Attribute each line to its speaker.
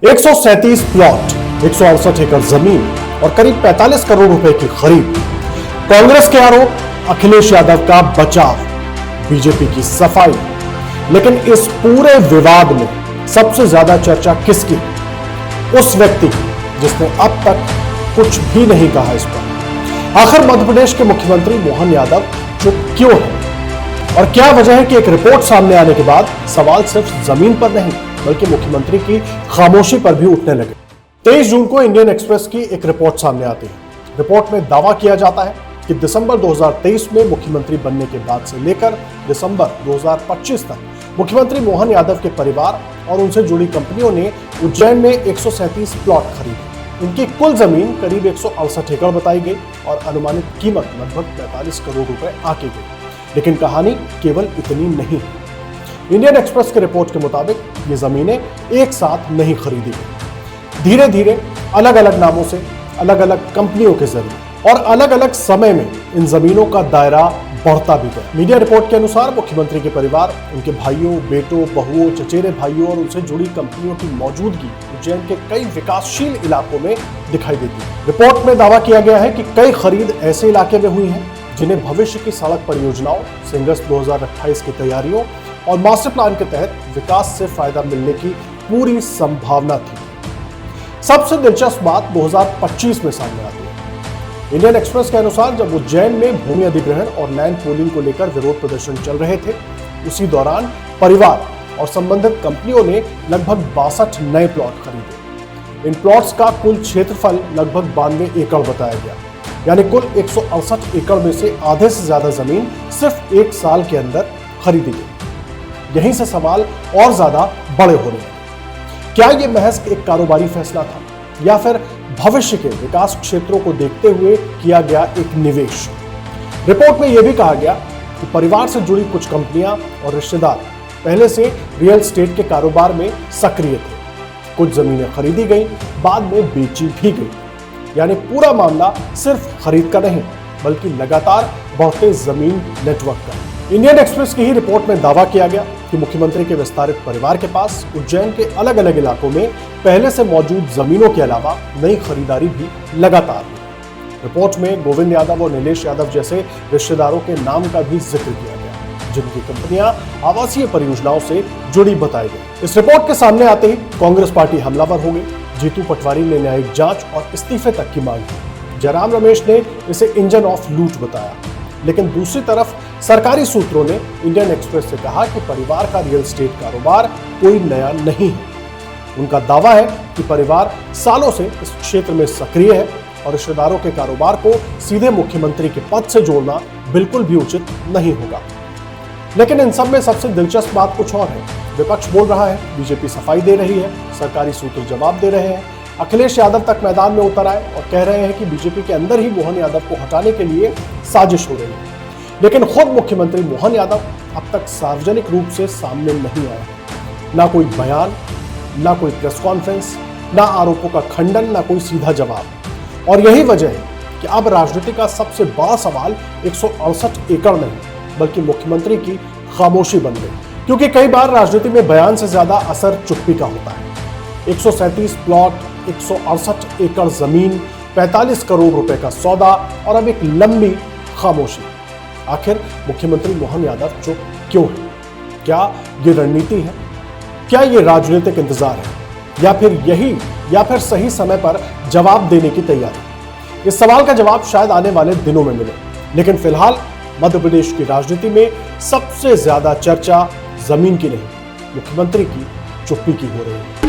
Speaker 1: 137 plot, 168 एकड़ जमीन और करीब 45 करोड़ रुपए की खरीद। कांग्रेस के आरोप, अखिलेश यादव का बचाव, बीजेपी की सफाई। लेकिन इस पूरे विवाद में सबसे ज्यादा चर्चा किसकी? उस व्यक्ति की जिसने अब तक कुछ भी नहीं कहा इस पर। आखिर मध्य प्रदेश के मुख्यमंत्री मोहन यादव चुप क्यों है? और क्या वजह है कि एक रिपोर्ट सामने आने के बाद सवाल सिर्फ जमीन पर नहीं बल्कि मुख्यमंत्री की खामोशी पर भी उठने लगे। 23 जून को इंडियन एक्सप्रेस की एक रिपोर्ट सामने आती है। रिपोर्ट में दावा किया जाता है कि दिसंबर 2023 में मुख्यमंत्री बनने के बाद से लेकर दिसंबर 2025 तक मुख्यमंत्री मोहन यादव के परिवार और उनसे जुड़ी कंपनियों ने उज्जैन में 137 प्लॉट खरीदे। इनकी कुल जमीन करीब 168 एकड़ बताई गई और अनुमानित कीमत लगभग 45 करोड़ रुपए आकी गई। लेकिन कहानी केवल इतनी नहीं। इंडियन एक्सप्रेस के रिपोर्ट के मुताबिक ये जमीनें एक साथ नहीं खरीदी गई। धीरे धीरे अलग अलग नामों से अलग अलग कंपनियों के जरिए और अलग अलग समय में इन जमीनों का दायरा बढ़ता भी गया। मीडिया रिपोर्ट के अनुसार मुख्यमंत्री के परिवार, उनके भाइयों, बेटों, बहुओं, चचेरे भाइयों और उनसे जुड़ी कंपनियों की मौजूदगी उज्जैन के कई विकासशील इलाकों में दिखाई देती है। रिपोर्ट में दावा किया गया है कि कई खरीद ऐसे इलाके में हुई है जिन्हें भविष्य की सड़क परियोजनाओं, सिंगस 2028 की तैयारियों और मास्टर प्लान के तहत विकास से फायदा मिलने की पूरी संभावना थी। सबसे दिलचस्प बात 2025 में सामने आती है। इंडियन एक्सप्रेस के अनुसार जब उज्जैन में भूमि अधिग्रहण और लैंड पूलिंग को लेकर विरोध प्रदर्शन चल रहे थे, उसी दौरान परिवार और संबंधित कंपनियों ने लगभग 62 नए प्लॉट खरीदे। इन प्लॉट्स का कुल क्षेत्रफल लगभग 92 एकड़ बताया गया, यानी कुल 168 एकड़ में से आधे से ज्यादा जमीन सिर्फ एक साल के अंदर खरीदी गई। यहीं से सवाल और ज्यादा बड़े हो रहे हैं। क्या यह महज एक कारोबारी फैसला था या फिर भविष्य के विकास क्षेत्रों को देखते हुए किया गया एक निवेश? रिपोर्ट में यह भी कहा गया कि परिवार से जुड़ी कुछ कंपनियां और रिश्तेदार पहले से रियल एस्टेट के कारोबार में सक्रिय थे। कुछ जमीनें खरीदी गई, बाद में बेची भी गई। यानी पूरा मामला सिर्फ खरीद का नहीं बल्कि लगातार बढ़ते जमीन नेटवर्क का। इंडियन एक्सप्रेस की ही रिपोर्ट में दावा किया गया कि मुख्यमंत्री के विस्तारित परिवार के पास उज्जैन के अलग अलग इलाकों में पहले से मौजूद जमीनों के अलावा नई खरीदारी भी लगातार हुई। रिपोर्ट में गोविंद यादव और नीलेश यादव जैसे रिश्तेदारों के नाम का भी जिक्र किया गया, जिनकी कंपनियां आवासीय परियोजनाओं से जुड़ी बताई गई। इस रिपोर्ट के सामने आते ही कांग्रेस पार्टी हमलावर हो गई। जीतू पटवारी ने न्यायिक जांच और इस्तीफे तक की मांग की। जयराम रमेश ने इसे इंजन ऑफ लूट बताया। लेकिन दूसरी तरफ सरकारी सूत्रों ने इंडियन एक्सप्रेस से कहा कि परिवार का रियल एस्टेट कारोबार कोई नया नहीं है। उनका दावा है कि परिवार सालों से इस क्षेत्र में सक्रिय है और रिश्तेदारों के कारोबार को सीधे मुख्यमंत्री के पद से जोड़ना बिल्कुल भी उचित नहीं होगा। लेकिन इन सब में सबसे दिलचस्प बात कुछ और है। विपक्ष बोल रहा है, बीजेपी सफाई दे रही है, सरकारी सूत्र जवाब दे रहे हैं। अखिलेश यादव तक मैदान में उतर आए और कह रहे हैं कि बीजेपी के अंदर ही मोहन यादव को हटाने के लिए साजिश हो रही है। लेकिन खुद मुख्यमंत्री मोहन यादव अब तक सार्वजनिक रूप से सामने नहीं आया। ना कोई बयान, ना कोई प्रेस कॉन्फ्रेंस, ना आरोपों का खंडन, ना कोई सीधा जवाब। और यही वजह है कि अब राजनीति का सबसे बड़ा सवाल 168 एकड़ नहीं बल्कि मुख्यमंत्री की खामोशी बन गई। क्योंकि कई बार राजनीति में बयान से ज्यादा असर चुप्पी का होता है। 137 प्लॉट, 168 एकड़ जमीन, 45 करोड़ रुपए का सौदा और अब एक लंबी खामोशी। आखिर मुख्यमंत्री मोहन यादव चुप क्यों है? क्या ये रणनीति है? क्या ये राजनीतिक इंतजार है या फिर सही समय पर जवाब देने की तैयारी? इस सवाल का जवाब शायद आने वाले दिनों में मिले। लेकिन फिलहाल मध्य प्रदेश की राजनीति में सबसे ज्यादा चर्चा जमीन की नहीं, मुख्यमंत्री की चुप्पी की हो रही है।